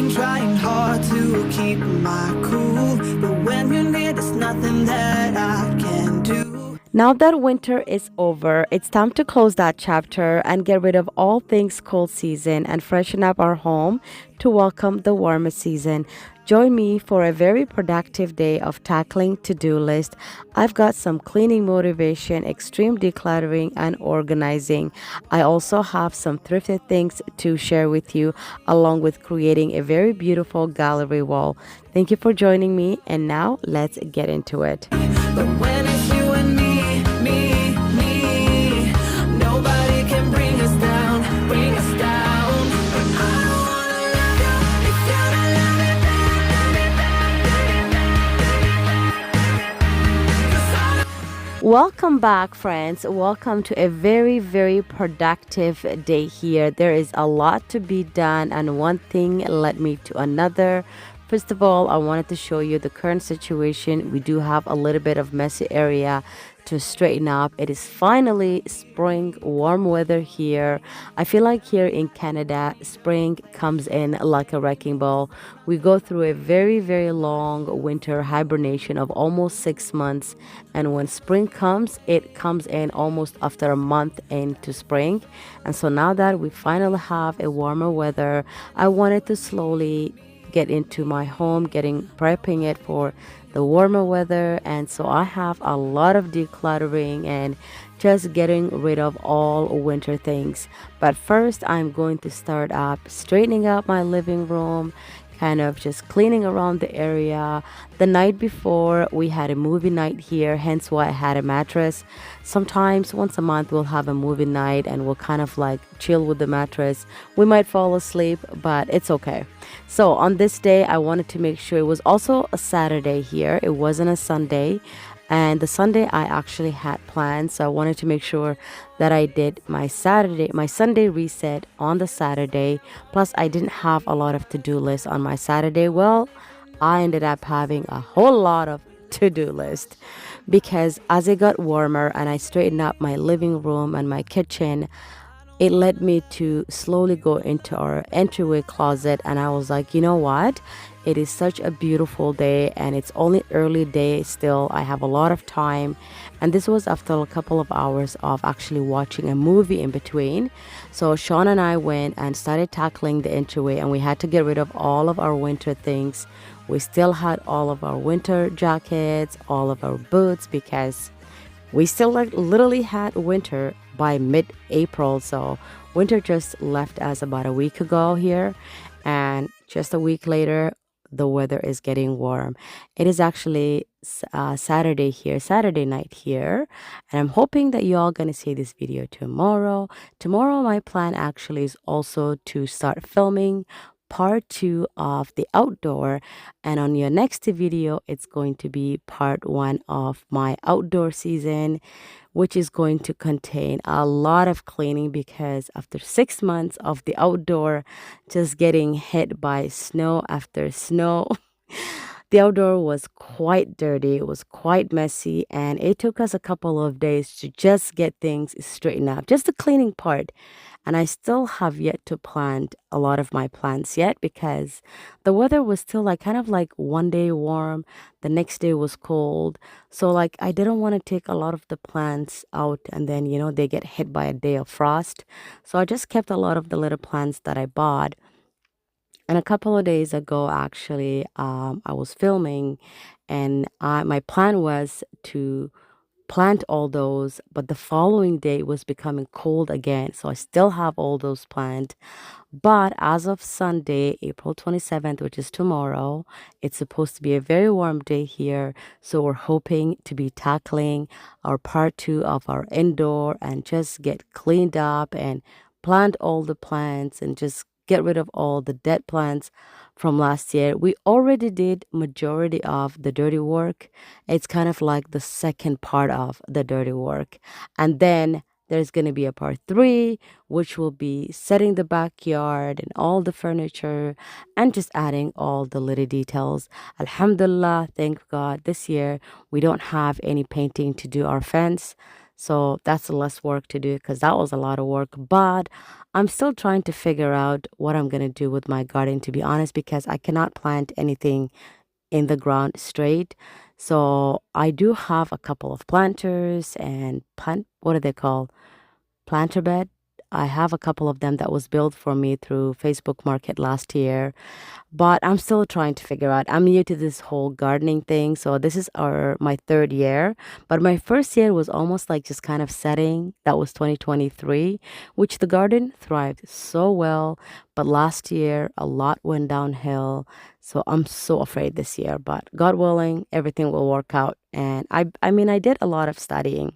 been trying hard to keep my cool, but when you're near, there's nothing that I can do. Now that winter is over, it's time to close that chapter and get rid of all things cold season and freshen up our home to welcome the warmer season. Join me for a very productive day of tackling to-do list. I've got some cleaning motivation, extreme decluttering, and organizing. I also have some thrifted things to share with you, along with creating a very beautiful gallery wall. Thank you for joining me, and now let's get into it. But when it's you and me, nobody can bring us down, bring us down. But I don't wanna love you if you don't love me back. Welcome back, friends. Welcome to a very, very productive day here. There is a lot to be done, and one thing led me to another. First of all, I wanted to show you the current situation. We do have a little bit of messy area to straighten up. It is finally spring, warm weather here. I feel like here in Canada, spring comes in like a wrecking ball. We go through a very, very long winter hibernation of almost 6 months. And when spring comes, it comes in almost after a month into spring. And so now that we finally have a warmer weather, I wanted to slowly get into my home, prepping it for the warmer weather. And so I have a lot of decluttering and just getting rid of all winter things. But first, I'm going to start up straightening up my living room, kind of just cleaning around the area. The night before, we had a movie night here, hence why I had a mattress. Sometimes once a month we'll have a movie night and we'll kind of like chill with the mattress. We might fall asleep, but it's okay. So on this day, I wanted to make sure it was also a Saturday here. It wasn't a Sunday. And the Sunday I actually had plans, so I wanted to make sure that I did my Sunday reset on the Saturday. Plus, I didn't have a lot of to-do lists on my Saturday. Well, I ended up having a whole lot of to-do list because as it got warmer and I straightened up my living room and my kitchen, it led me to slowly go into our entryway closet, and I was like, you know what? It is such a beautiful day and it's only early day still. I have a lot of time, and this was after a couple of hours of actually watching a movie in between. So Sean and I went and started tackling the entryway, and we had to get rid of all of our winter things. We still had all of our winter jackets, all of our boots, because we still literally had winter by mid-April. So winter just left us about a week ago here, and just a week later the weather is getting warm. It is actually Saturday night here, and I'm hoping that you all gonna see this video tomorrow. My plan actually is also to start filming part 2 of the outdoor, and on your next video it's going to be part 1 of my outdoor season, which is going to contain a lot of cleaning because after 6 months of the outdoor just getting hit by snow after snow, the outdoor was quite dirty, it was quite messy, and it took us a couple of days to just get things straightened up, just the cleaning part. And I still have yet to plant a lot of my plants yet because the weather was still like kind of like one day warm, the next day was cold. So like I didn't want to take a lot of the plants out and then they get hit by a day of frost. So I just kept a lot of the little plants that I bought. And a couple of days ago, actually, I was filming, and my plan was to plant all those, but the following day it was becoming cold again. So I still have all those planned. But as of Sunday, April 27th, which is tomorrow, it's supposed to be a very warm day here. So we're hoping to be tackling our part 2 of our indoor and just get cleaned up and plant all the plants and just get rid of all the dead plants from last year. We already did majority of the dirty work. It's kind of like the second part of the dirty work. And then there's going to be a part 3, which will be setting the backyard and all the furniture and just adding all the little details. Alhamdulillah, thank God, this year we don't have any painting to do our fence. So that's less work to do because that was a lot of work. But I'm still trying to figure out what I'm going to do with my garden, to be honest, because I cannot plant anything in the ground straight. So I do have a couple of planters and what are they called? Planter bed. I have a couple of them that was built for me through Facebook Market last year, but I'm still trying to figure out. I'm new to this whole gardening thing, so this is our my third year. But my first year was almost like just kind of setting. That was 2023, which the garden thrived so well. But last year, a lot went downhill. So I'm so afraid this year. But God willing, everything will work out. And I mean, I did a lot of studying.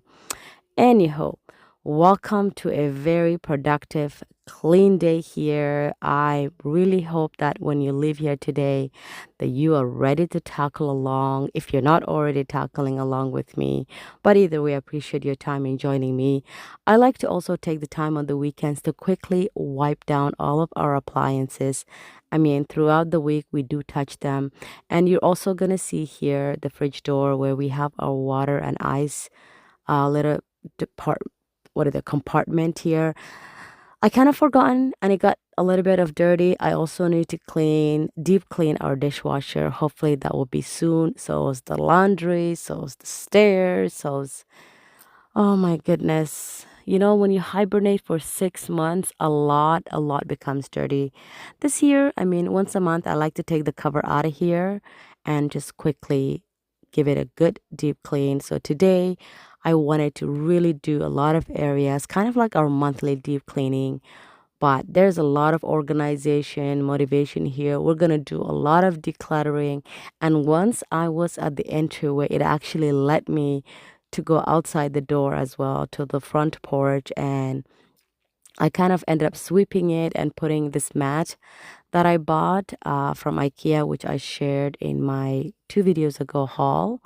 Anyhow, welcome to a very productive, clean day here. I really hope that when you leave here today, that you are ready to tackle along if you're not already tackling along with me. But either way, I appreciate your time in joining me. I like to also take the time on the weekends to quickly wipe down all of our appliances. I mean, throughout the week, we do touch them. And you're also going to see here the fridge door where we have our water and ice little depart what are the compartment here. I kind of forgotten and it got a little bit of dirty. I also need to deep clean our dishwasher. Hopefully that will be soon. So is the laundry, so is the stairs, so is oh my goodness. You know, when you hibernate for 6 months, a lot becomes dirty. This year, I mean, once a month, I like to take the cover out of here and just quickly give it a good deep clean. So today, I wanted to really do a lot of areas, kind of like our monthly deep cleaning, but there's a lot of organization, motivation here. We're going to do a lot of decluttering. And once I was at the entryway, it actually led me to go outside the door as well to the front porch. And I kind of ended up sweeping it and putting this mat that I bought from IKEA, which I shared in my 2 videos ago haul.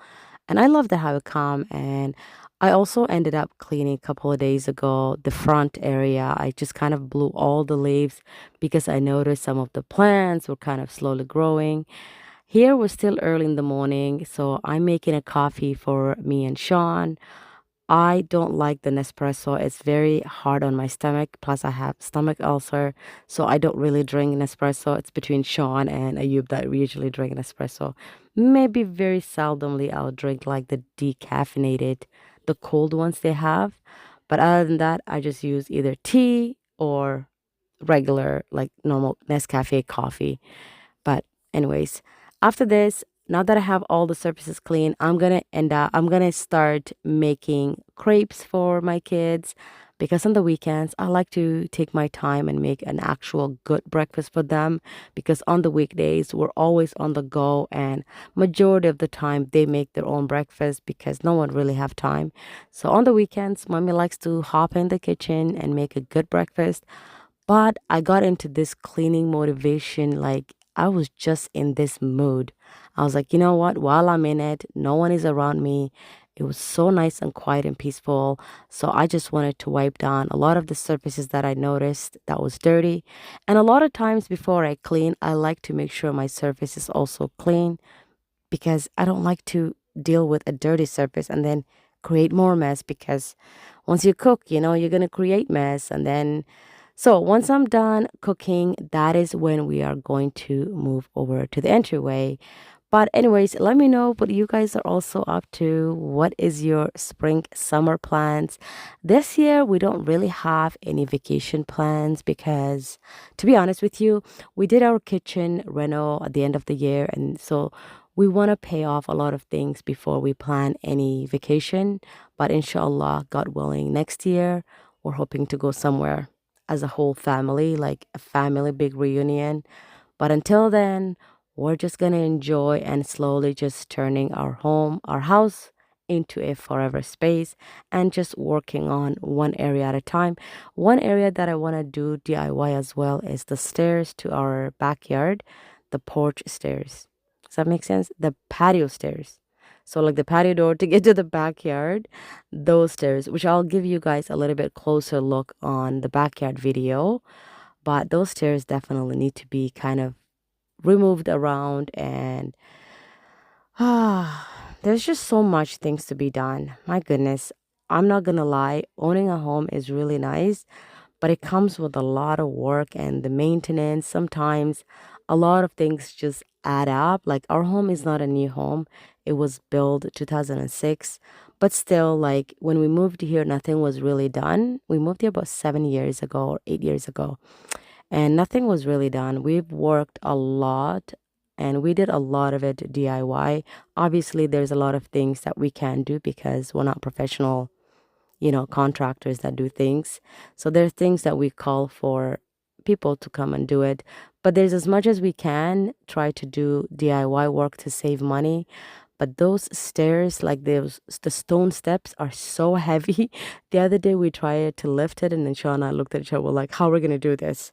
And I love the how it come. And I also ended up cleaning a couple of days ago the front area. I just kind of blew all the leaves because I noticed some of the plants were kind of slowly growing. Here we're still early in the morning, so I'm making a coffee for me and Sean. I don't like the Nespresso. It's very hard on my stomach. Plus, I have stomach ulcer, so I don't really drink Nespresso. It's between Sean and Ayub that we usually drink Nespresso. Maybe very seldomly I'll drink like the decaffeinated, the cold ones they have. But other than that, I just use either tea or regular, like normal Nescafe coffee. But anyways, after this, now that I have all the surfaces clean, I'm gonna start making crepes for my kids because on the weekends I like to take my time and make an actual good breakfast for them because on the weekdays we're always on the go and majority of the time they make their own breakfast because no one really have time. So on the weekends, mommy likes to hop in the kitchen and make a good breakfast. But I got into this cleaning motivation, like I was just in this mood. I was like, you know what? While I'm in it, no one is around me. It was so nice and quiet and peaceful. So I just wanted to wipe down a lot of the surfaces that I noticed that was dirty. And a lot of times before I clean, I like to make sure my surface is also clean because I don't like to deal with a dirty surface and then create more mess because once you cook, you know, you're going to create mess and then so once I'm done cooking, that is when we are going to move over to the entryway. But anyways, let me know what you guys are also up to. What is your spring summer plans? This year we don't really have any vacation plans because to be honest with you, we did our kitchen reno at the end of the year and so we want to pay off a lot of things before we plan any vacation. But inshallah, God willing, next year we're hoping to go somewhere as a whole family, like a family big reunion. But until then, we're just gonna enjoy and slowly just turning our home, our house into a forever space and just working on one area at a time. One area that I want to do DIY as well is the stairs to our backyard, the porch stairs. Does that make sense? The patio stairs. So like the patio door to get to the backyard, those stairs, which I'll give you guys a little bit closer look on the backyard video. But those stairs definitely need to be kind of removed around and there's just so much things to be done. My goodness. I'm not gonna lie, owning a home is really nice, but it comes with a lot of work and the maintenance. Sometimes a lot of things just add up. Like our home is not a new home. It was built 2006, but still like when we moved here, nothing was really done. We moved here about 7 years ago or 8 years ago, and nothing was really done. We've worked a lot and we did a lot of it DIY. Obviously, there's a lot of things that we can't do because we're not professional, contractors that do things. So there's things that we call for people to come and do it. But there's as much as we can try to do DIY work to save money. But those stairs, like the stone steps, are so heavy. The other day we tried to lift it, and then Sean and I looked at each other, we're like, how are we gonna do this?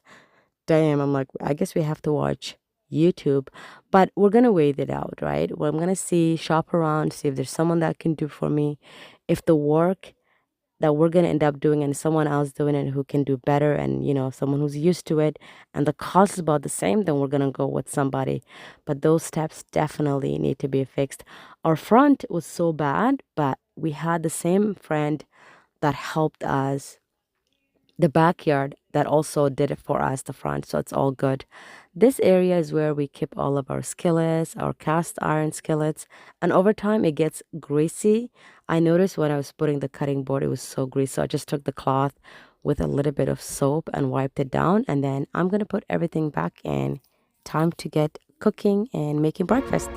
Damn, I'm like, I guess we have to watch YouTube, but we're gonna wait it out, right? Well, I'm gonna shop around, see if there's someone that can do for me. If the work that we're gonna end up doing and someone else doing it who can do better, and someone who's used to it, and the cost is about the same, then we're gonna go with somebody. But those steps definitely need to be fixed. Our front was so bad, but we had the same friend that helped us the backyard that also did it for us, the front, so it's all good. This area is where we keep all of our skillets, our cast iron skillets, and over time it gets greasy. I noticed when I was putting the cutting board, it was so greasy, so I just took the cloth with a little bit of soap and wiped it down, and then I'm gonna put everything back in. Time to get cooking and making breakfast.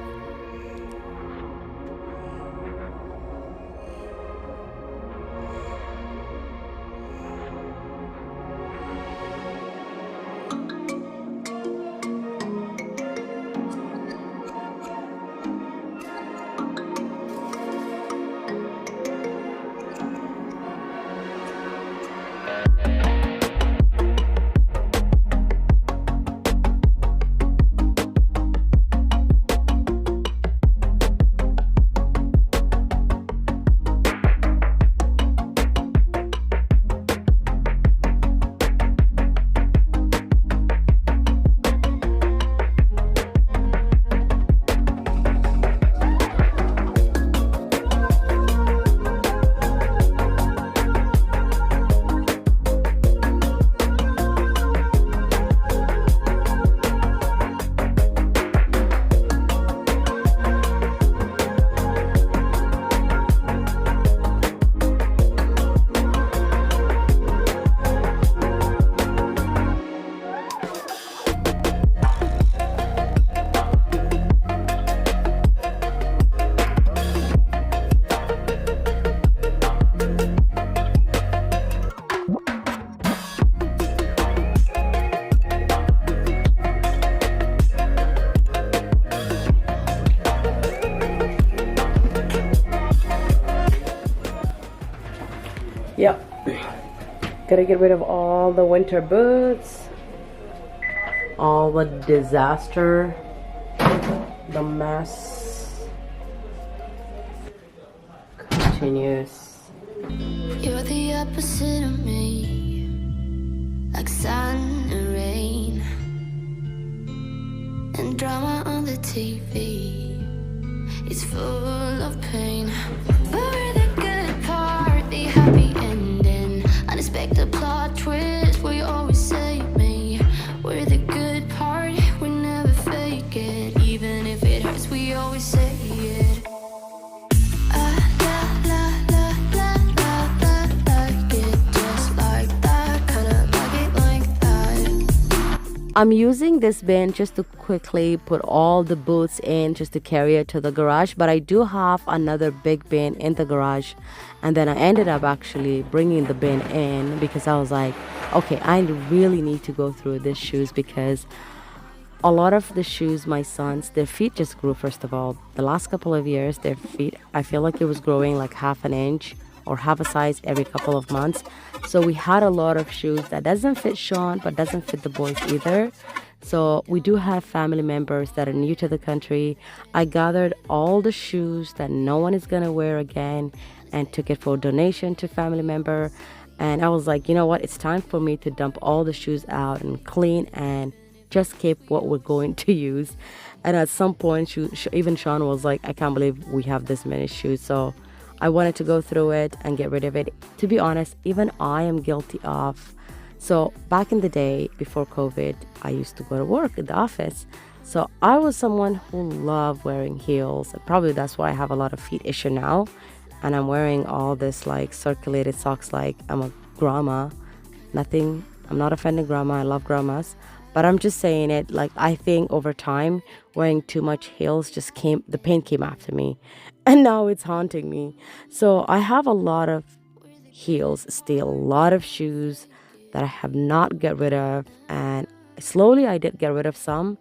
Yep. Gotta get rid of all the winter boots, all the disaster, the mess continues. You're the opposite of me, like sun and rain, and drama on the TV. It's full of pain, but we're the good part, the happy ending, unexpected plot twist. We always save me. We're the good part, we never fake it, even if it hurts. We always say it. I'm using this bin just to quickly put all the boots in, just to carry it to the garage, but I do have another big bin in the garage, and then I ended up actually bringing the bin in because I was like, okay, I really need to go through these shoes, because a lot of the shoes, my sons, their feet just grew. First of all, the last couple of years, their feet, I feel like it was growing like half an inch or half a size every couple of months. So we had a lot of shoes that doesn't fit Sean, but doesn't fit the boys either. So we do have family members that are new to the country. I gathered all the shoes that no one is gonna wear again and took it for donation to family member. And I was like, you know what, it's time for me to dump all the shoes out and clean and just keep what we're going to use. And at some point, even Sean was like, I can't believe we have this many shoes. So I wanted to go through it and get rid of it. To be honest, even I am guilty of. So back in the day, before COVID, I used to go to work in the office. So I was someone who loved wearing heels. Probably that's why I have a lot of feet issue now. And I'm wearing all this like circulated socks like I'm a grandma. Nothing, I'm not offending grandma. I love grandmas. But I'm just saying it like I think over time, wearing too much heels the pain came after me. And now it's haunting me. So I have a lot of heels still, a lot of shoes that I have not get rid of. And slowly I did get rid of some,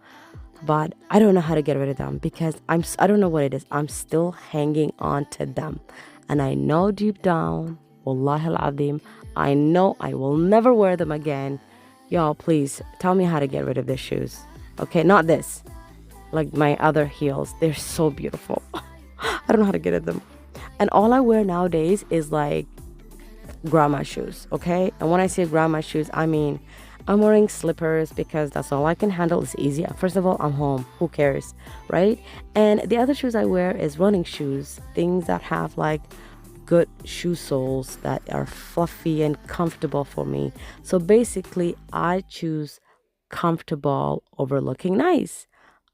but I don't know how to get rid of them because I don't know what it is. I'm still hanging on to them. And I know deep down, wallahi al-azim, I know I will never wear them again. Y'all, please tell me how to get rid of these shoes. Okay, not this. Like my other heels. They're so beautiful. I don't know how to get at them. And all I wear nowadays is like grandma shoes, okay? And when I say grandma shoes, I mean I'm wearing slippers because that's all I can handle. It's easy. First of all, I'm home. Who cares, right? And the other shoes I wear is running shoes, things that have like good shoe soles that are fluffy and comfortable for me. So basically, I choose comfortable over looking nice.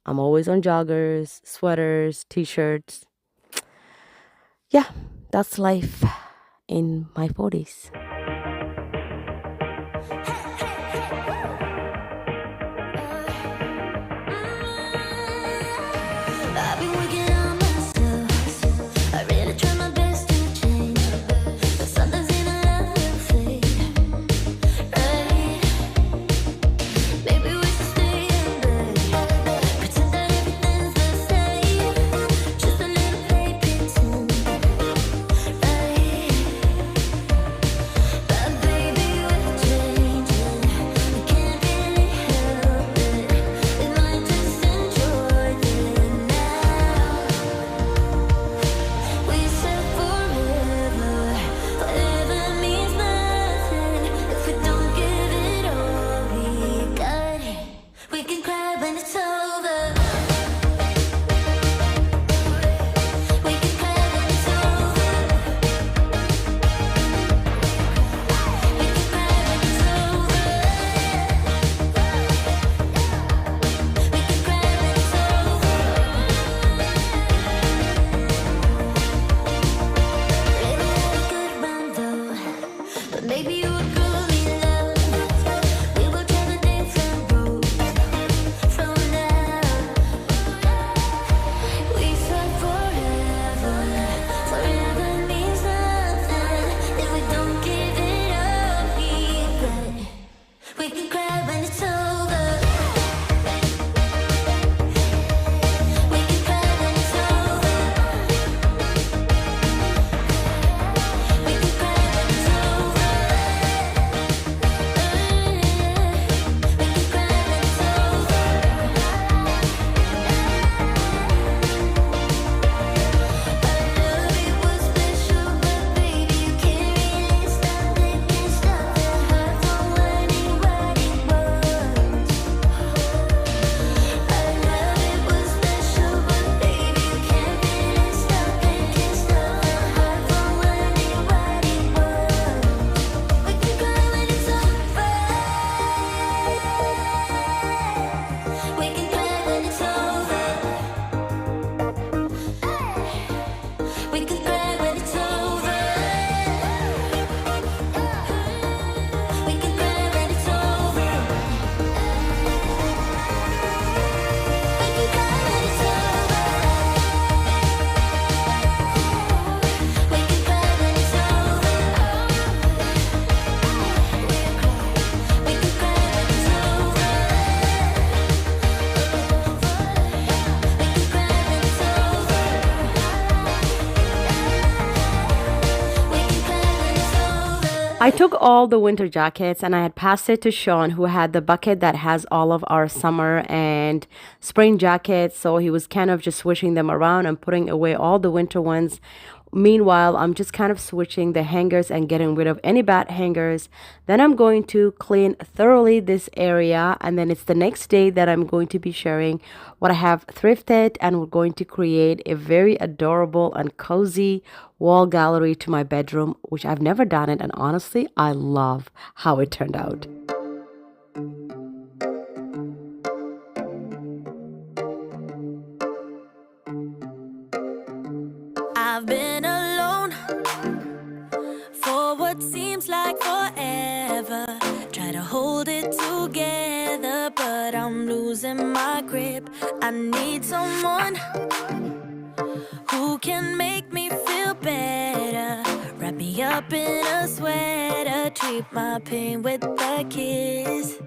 I'm always on joggers, sweaters, t-shirts. Yeah, that's life in my 40s. I've been working on myself. I really try my best to change, but sometimes in a love will fade. Right? Maybe we should stay in bed, pretend that everything's the same. Just a little play pretend. Right? But baby, we're changing. We can't really help it. We might just enjoy it now. We said forever, forever means nothing if we don't give it all we got. We can cry when it's over. We can cry when it's over. We can cry when it's over. We can cry when it's over. Lately had a good run though, but maybe you would call me love. We will travel different roads from now. We said forever, forever means nothing if we don't give it all we got. We can cry when it's over. We can cry when it's over. We can cry when it's over. We can cry when it's over. Our love, it was special, but baby, you can't really stop. They can't stop their heart from learning what it was. Our love, it was special, but baby, you can't really stop. They can't stop their heart from learning what it was. We can cry when it's over. We can cry when it's over. We can cry when it's over. We can cry when it's over. We can cry when it's over. We can cry when it's over. We can cry when it's over. We can cry when it's over. We can cry when it's over. I took all the winter jackets and I had passed it to Sean, who had the bucket that has all of our summer and spring jackets. So he was kind of just switching them around and putting away all the winter ones. Meanwhile, I'm just kind of switching the hangers and getting rid of any bad hangers. Then I'm going to clean thoroughly this area, and then it's the next day that I'm going to be sharing what I have thrifted, and we're going to create a very adorable and cozy wall gallery to my bedroom, which I've never done it, and honestly, I love how it turned out. I've been alone for what seems like forever. Try to hold it together, but I'm losing my grip. I need someone who can make me feel better. Wrap me up in a sweater, treat my pain with a kiss.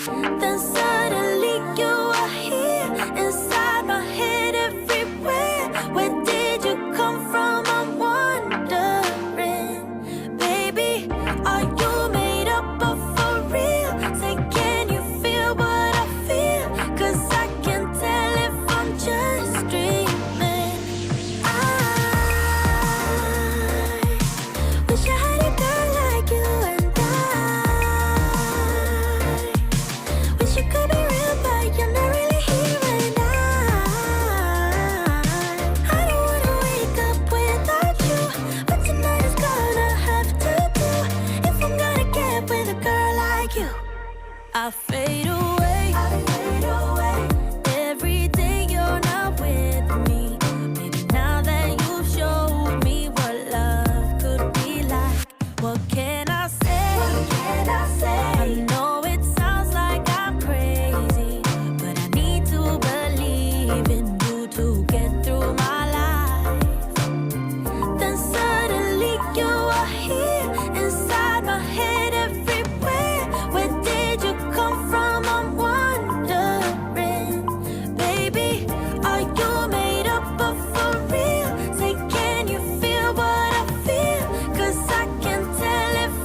Then suddenly you are here, inside my head everywhere. Where did you come from? I'm wondering, baby, are you made up of for real? Say, can you feel what I feel? 'Cause I can tell if I'm just dreaming. I wish I had a girl like you, and wish you could be real, but you're not really here. And I don't wanna wake up without you, but tonight is gonna have to do if I'm gonna get with a girl like you. I fade away, every day you're not with me. Baby, now that you've showed me what love could be like, what can I say? I know it sounds like I'm crazy, but I need to believe in you to get through my life. Then suddenly you are here, inside my head everywhere. Where did you come from? I'm wondering, baby, are you made up of for real? Say, can you feel what I feel? 'Cause I can tell if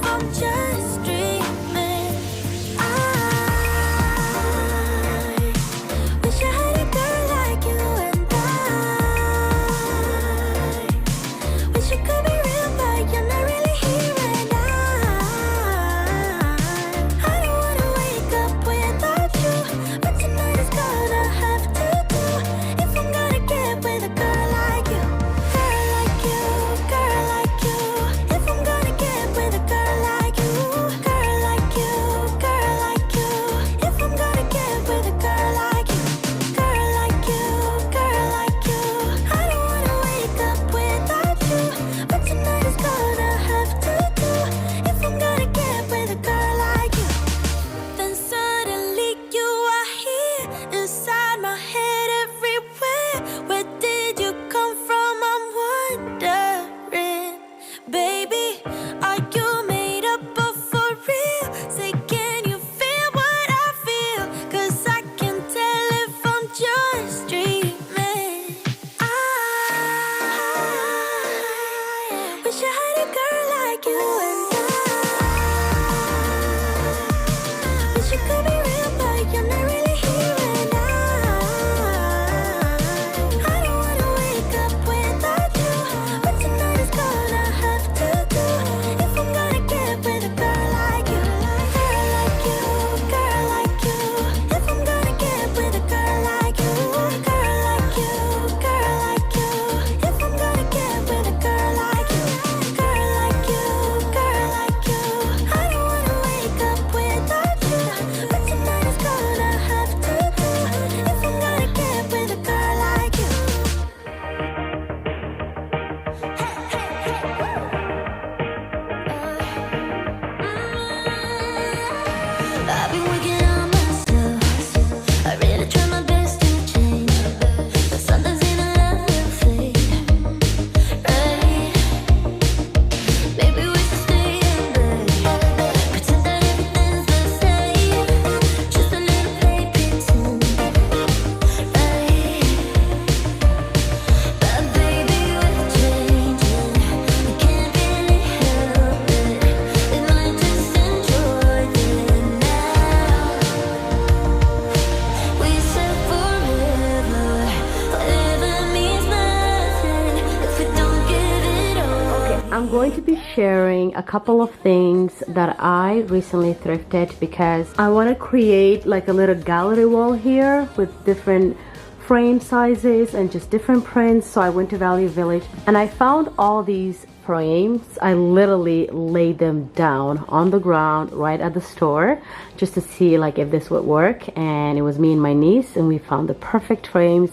sharing a couple of things that I recently thrifted because I want to create like a little gallery wall here with different frame sizes and just different prints. So I went to Value Village and I found all these frames. I literally laid them down on the ground right at the store just to see like if this would work, and it was me and my niece and we found the perfect frames.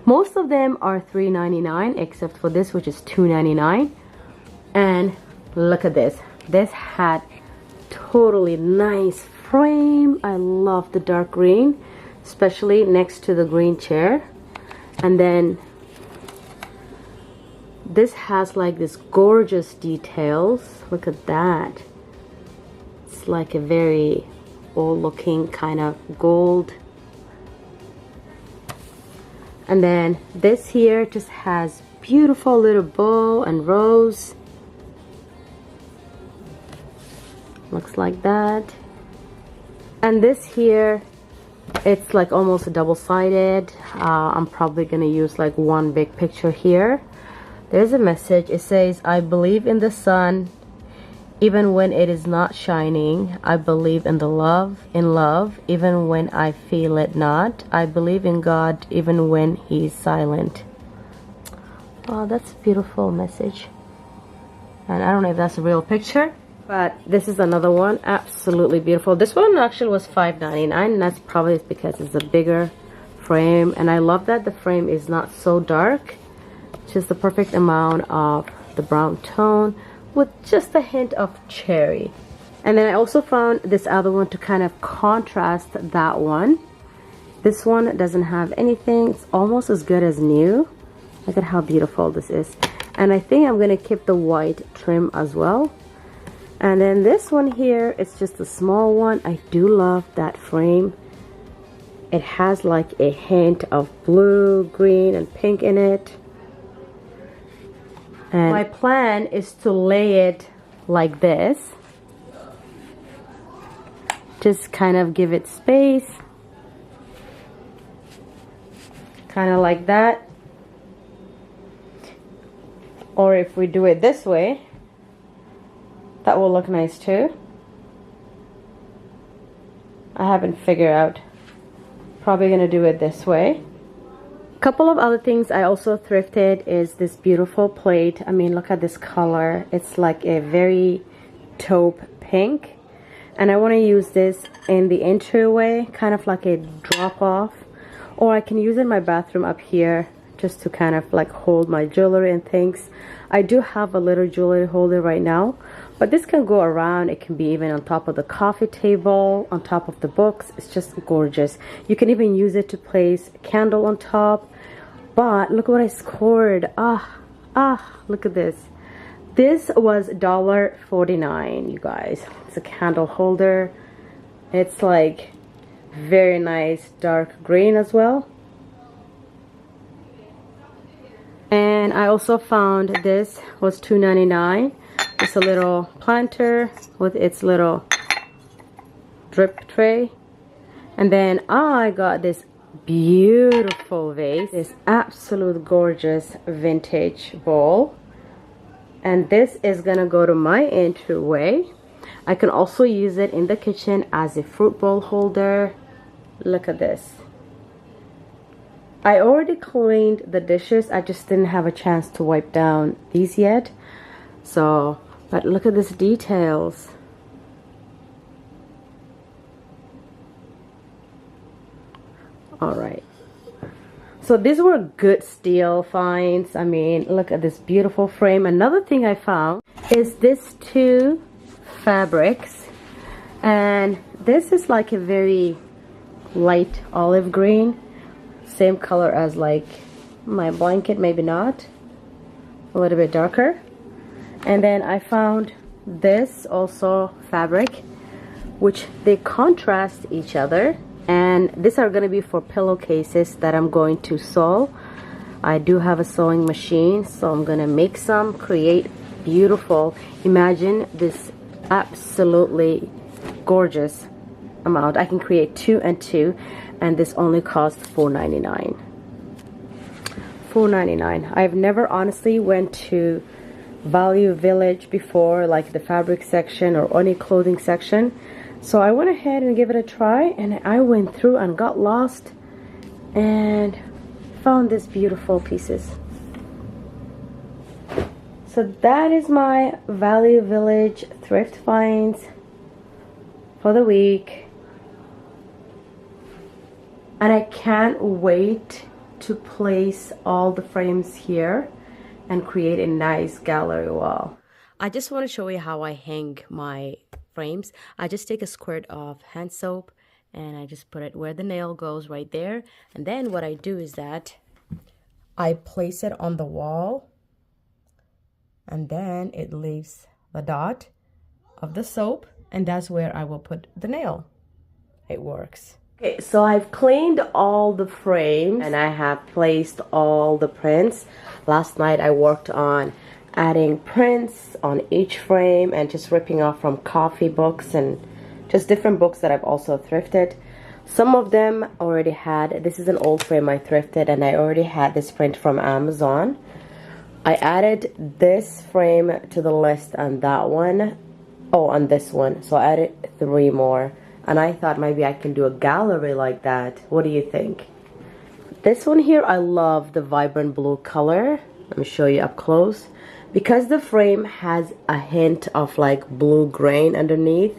Most of them are $3.99 except for this, which is $2.99. And look at this. This had totally nice frame. I love the dark green, especially next to the green chair. And then this has like this gorgeous details. Look at that. It's like a very old looking kind of gold. And then this here just has beautiful little bow and rose. Looks like that. And this here, it's like almost double-sided. I'm probably gonna use like one big picture here. There's a message. It says, I believe in the sun even when it is not shining. I believe in love even when I feel it not. I believe in God even when he's silent. Oh, that's a beautiful message. And I don't know if that's a real picture, but this is another one. Absolutely beautiful. This one actually was $5.99, and that's probably because it's a bigger frame. And I love that the frame is not so dark. Just the perfect amount of the brown tone with just a hint of cherry. And then I also found this other one to kind of contrast that one. This one doesn't have anything. It's almost as good as new. Look at how beautiful this is. And I think I'm gonna keep the white trim as well. And then this one here, it's just a small one. I do love that frame. It has like a hint of blue, green, and pink in it. And my plan is to lay it like this. Just kind of give it space. Kind of like that. Or if we do it this way, that will look nice too. I haven't figured out. Probably gonna do it this way. Couple of other things I also thrifted is this beautiful plate. I mean, look at this color. It's like a very taupe pink. And I want to use this in the entryway, kind of like a drop off. Or I can use it in my bathroom up here just to kind of like hold my jewelry and things. I do have a little jewelry holder right now, but this can go around. It can be even on top of the coffee table, on top of the books. It's just gorgeous. You can even use it to place a candle on top. But look what I scored. Look at this. This was $1.49, you guys. It's a candle holder. It's like very nice dark green as well. And I also found this was $2.99. It's a little planter with its little drip tray. And then I got this beautiful vase, this absolute gorgeous vintage bowl. And this is gonna go to my entryway. I can also use it in the kitchen as a fruit bowl holder. Look at this. I already cleaned the dishes. I just didn't have a chance to wipe down these yet. So, but look at these details. All right. So these were good steal finds. I mean, look at this beautiful frame. Another thing I found is this two fabrics. And this is like a very light olive green. Same color as like my blanket, maybe not. A little bit darker. And then I found this also fabric, which they contrast each other. And these are going to be for pillowcases that I'm going to sew. I do have a sewing machine, so I'm going to make some, create beautiful. Imagine this absolutely gorgeous amount. I can create 2 and 2, and this only costs $4.99. $4.99. I've never honestly went to Value Village before, like the fabric section or any clothing section. So I went ahead and gave it a try, and I went through and got lost and found these beautiful pieces. So that is my Value Village thrift finds for the week. And I can't wait to place all the frames here and create a nice gallery wall. I just want to show you how I hang my frames. I just take a squirt of hand soap and I just put it where the nail goes, right there. And then what I do is that I place it on the wall, and then it leaves the dot of the soap, and that's where I will put the nail. It works. Okay, so I've cleaned all the frames and I have placed all the prints. Last night I worked on adding prints on each frame and just ripping off from coffee books and just different books that I've also thrifted. Some of them already had, this is an old frame I thrifted, and I already had this print from Amazon. I added this frame to the list on that one. Oh, on this one. So I added 3 more. And I thought maybe I can do a gallery like that. What do you think? This one here, I love the vibrant blue color. Let me show you up close. Because the frame has a hint of like blue grain underneath.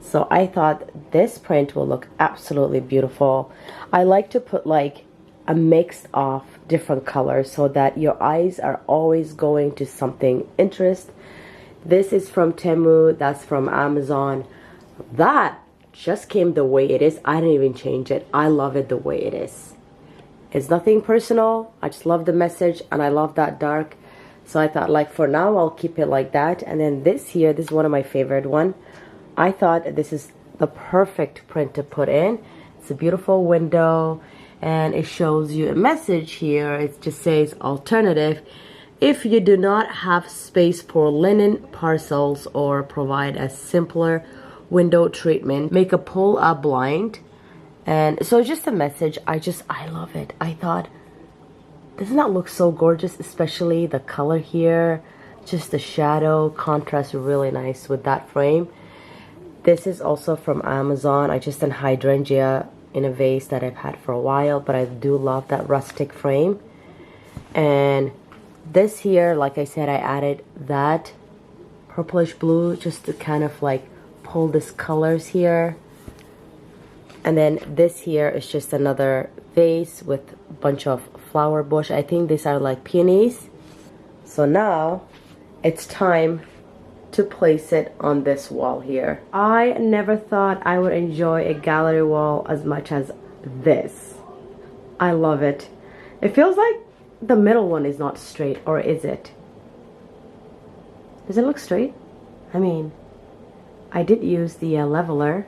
So I thought this print will look absolutely beautiful. I like to put like a mix of different colors so that your eyes are always going to something interest. This is from Temu, that's from Amazon. That just came the way it is. I didn't even change it. I love it the way it is. It's nothing personal. I just love the message and I love that dark. So I thought like for now I'll keep it like that. And then this here, this is one of my favorite one. I thought this is the perfect print to put in. It's a beautiful window and it shows you a message here. It just says alternative. If you do not have space for linen parcels or provide a simpler window treatment, make a pull-up blind. And so just a message. I love it. I thought, doesn't that look so gorgeous? Especially the color here, just the shadow contrasts really nice with that frame. This is also from Amazon. I just done hydrangea in a vase that I've had for a while, but I do love that rustic frame. And this here, like I said, I added that purplish blue just to kind of like pull these colors here. And then this here is just another vase with a bunch of flower bush. I think these are like peonies. So now it's time to place it on this wall here. I never thought I would enjoy a gallery wall as much as this. I love it. It feels like the middle one is not straight, or is it? Does it look straight? I mean, I did use the leveler,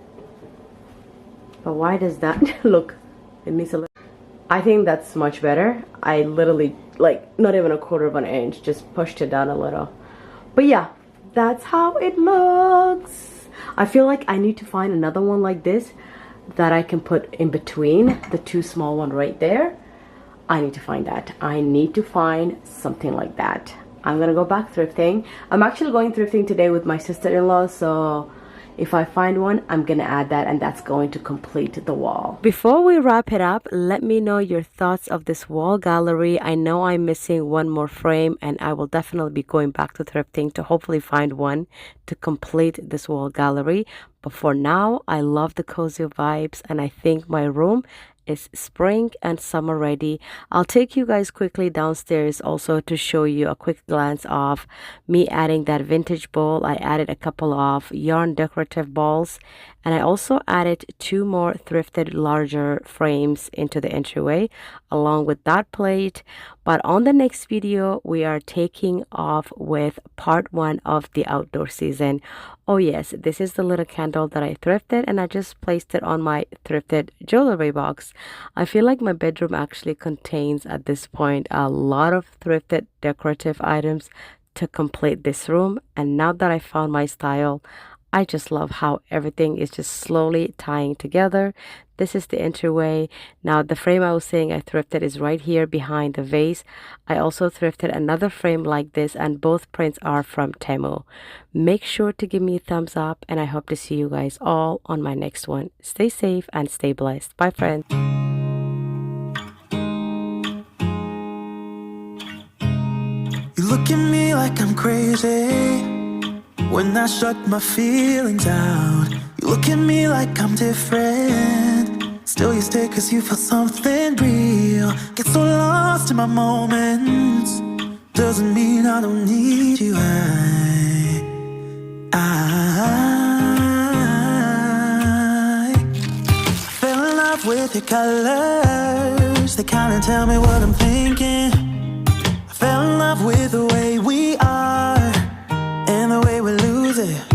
but why does that look, it needs a little, I think that's much better. I literally, like, not even a quarter of an inch, just pushed it down a little. But yeah, that's how it looks. I feel like I need to find another one like this that I can put in between the 2 small one right there. I need to find that. I need to find something like that. I'm gonna go back thrifting. I'm actually going thrifting today with my sister-in-law, so if I find one, I'm gonna add that, and that's going to complete the wall. Before we wrap it up, let me know your thoughts of this wall gallery. I know I'm missing one more frame, and I will definitely be going back to thrifting to hopefully find one to complete this wall gallery. But for now, I love the cozy vibes, and I think my room is spring and summer ready. I'll take you guys quickly downstairs also to show you a quick glance of me adding that vintage bowl. I added a couple of yarn decorative balls, and I also added 2 more thrifted larger frames into the entryway along with that plate. But on the next video, we are taking off with part 1 of the outdoor season. Oh yes, this is the little candle that I thrifted, and I just placed it on my thrifted jewelry box. I feel like my bedroom actually contains at this point a lot of thrifted decorative items to complete this room. And now that I found my style, I just love how everything is just slowly tying together. This is the entryway. Now the frame I was saying I thrifted is right here behind the vase. I also thrifted another frame like this, and both prints are from Temu. Make sure to give me a thumbs up, and I hope to see you guys all on my next one. Stay safe and stay blessed. Bye friends. You look at me like I'm crazy when I shut my feelings out. You look at me like I'm different, still you stay cause you feel something real. Get so lost in my moments, doesn't mean I don't need you. I fell in love with your colors, they kinda tell me what I'm thinking. I fell in love with the way we are and the way we lose it.